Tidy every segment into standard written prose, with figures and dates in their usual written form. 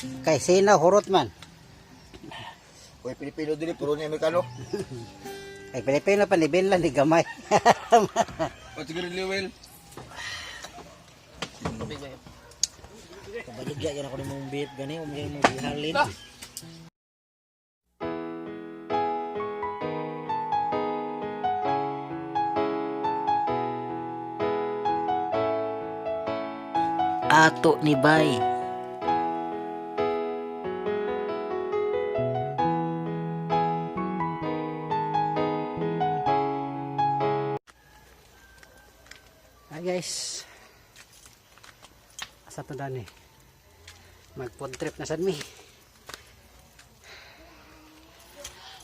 Kay sinaw hurot man. Uy, Pilipino dili, puro ni Amerikano. Kay Pilipino pa ni Binlan ni gamay. O, siguro Lewel. Kabaligya yan ako ni mong beef gani, umigay mong bihalin. Ato ni Bay. Hi guys. Asa to dani? Mag-food trip na sad mi.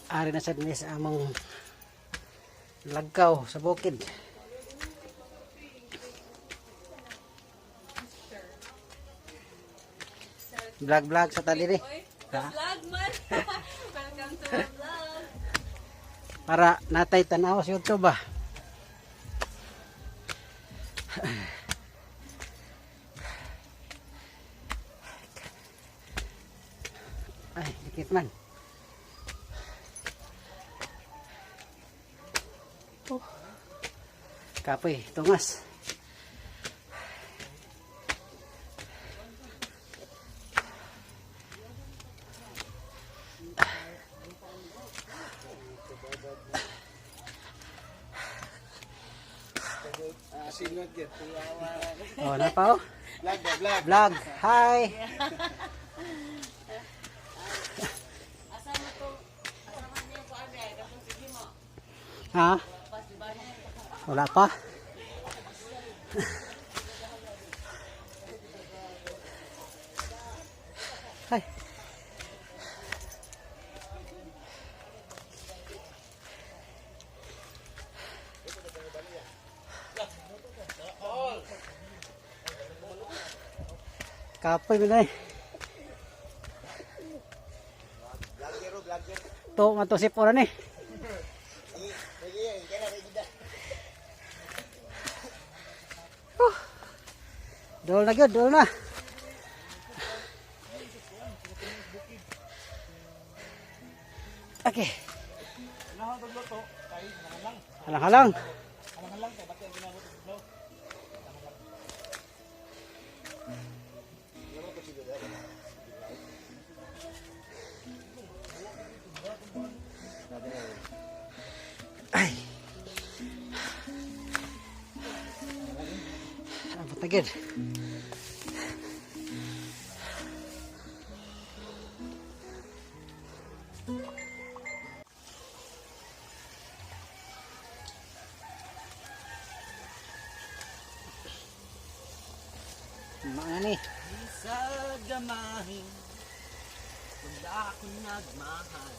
Ari na sad mi sa among lagkaw sa bukid. Vlog sa tali ni. Vlog man. Welcome to my vlog. Para natay tanaw sa YouTube ba. Ay, dikit man. Oh. Kapoy, tungas. Oh, na pa oh. Vlog. Hi. Ha? Wala pa. Hi. Kapoy mo na eh. To, matusip ko na eh. Dol na gyud, dol na. Okay. Halang-halang. Ay. Abot na gyud. Mga ni. Sa gamahin, kung ako nagmahal.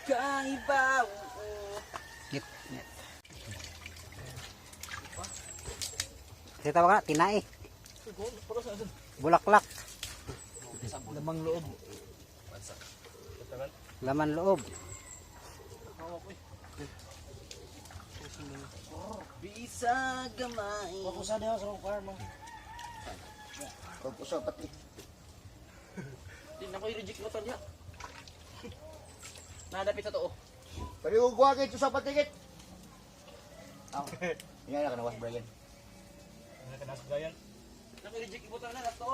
Kaiba, Net. Kita ba ka? Tinai. Bulaklak. lamang loob. Laman loob. Bisa gamay. Pagpusa niya sa car mo. Pagpusa pati. Di na ko i-reject mo tanya. Nadapit sa to. Pwede ko kuha kayo sa patikit. Yan na ka na was Brian. Na ko i-reject mo tanya na to.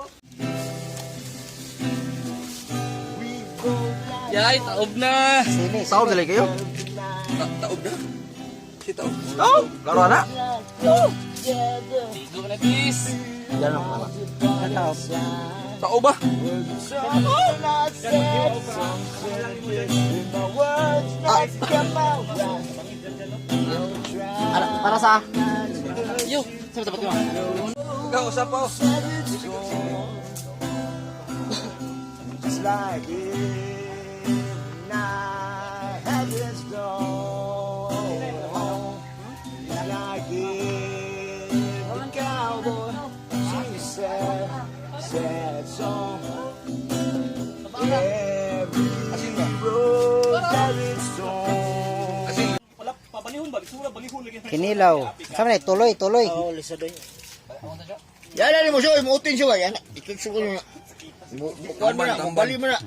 Yay, taob na. Sili. Taob dali kayo? Taob na. Si taob. Taob? Laro na? Tigo na bis. Yan lang naman. Kataob. Taob ba? Para sa? Yo, sabi dapat mo. Ikaw usap po. Just like it, not have this gone. Like it, the cowboy, she said, sad song. Every road has its song. Wala papanihon ba? Pagsura, balihon lagi. Kinilaw. Sama na, tuloy. Oo, lisa doon. Yan na mo siya, imutin siya. Yan, ikikso ko niya. Bukuan mo na, bali mo na.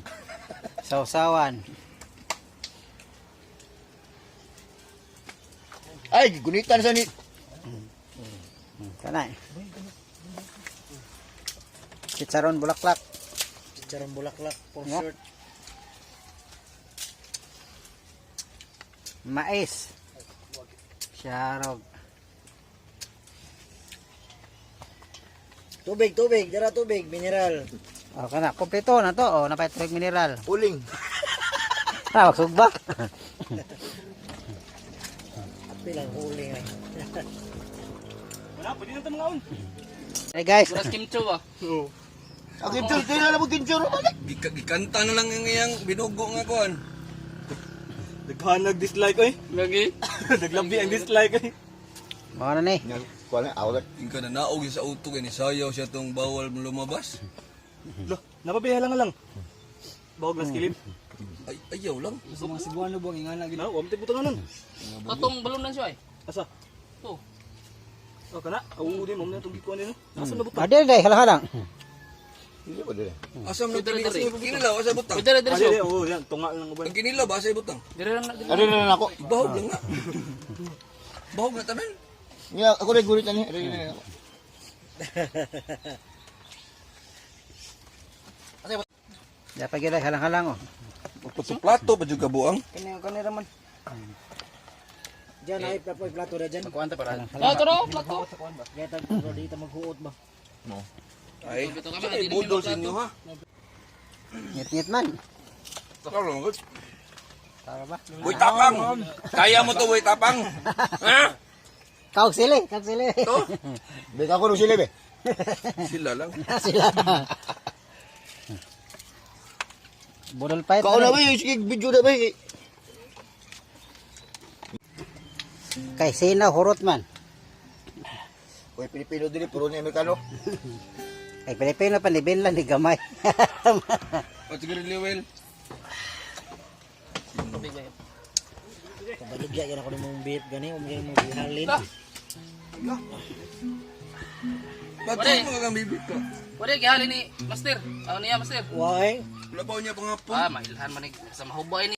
Sausawan. Ay, gunitan sa ni. Kanay. Chicharon bulaklak. Chicharon bulaklak, for Yeah. short. Mais. Syarog. Tubig, dara tubig, mineral. O kana, kompleto na to. O, napay tubig mineral. Uling. Ah, magsugba. Pilang huli nga. Wala, pwede na ito mga on. Hey guys. Kimcho ba? Ang kintur, kaya na mo kintur. Gikanta na lang yung iyang binugo nga kuan. Naghan nag-dislike eh. Lagi. Naglabi ang dislike eh. Mga na ni. Kuan na, awat. Yung ka na naog sa auto kaya nisayaw siya tong bawal lumabas. Lo, napabiya lang. Bawag na skilip. Ay, ayaw lang. Sa mga Cebuano buwang ingana gina. Wa mo butangan nun. Patong balon lang siya eh. Asa? Oh. Oh, kana. Din mo na itong gikuan din. Asa na butang? Ade, halang-halang. Hindi pa din. Asam na kinilaw. Kinilaw, asa butang. Pwede dire siya. Oo, yan. Tunga lang uban. Ang kinilaw ba, asa butang. Dire lang na. Ari na ako. Bahog lang nga. Bahog na tanan. Nga, ako rin gunitan niya. Ari na ako. Dapat gila halang-halang oh. Sa plato pa juga buang. Kani raman. Diyan ay plato na dyan. Kuanta para. Ah, turo, plato. Kaya tag dito maghuot ba? Ay, Ito kami, sa kay hindi budol nyo sa inyo ha. Ngit-ngit man. Tara lang. Tara ba? Uy, tapang. Kaya mo to, uy, tapang. Ha? Kau sili. To? Beka ko nung silib eh. Sila lang. Sila. Budol fight. Kau na ba yung sige video na ba eh. Kay sina hurot man. Uy, Pilipino din puro ni Amerikano. Kay Pilipino pa ni Binlan ni gamay. O, siguro Lewel. Kabaligya yan ako ng mong beef gani, umiyang mong bihalin. Ba't mo kang bibit ko? Pwede gihali ni Master. Ano niya Master? Why? Labaw niya pangapon. Ah, mailhan man ni sa mahubay ni.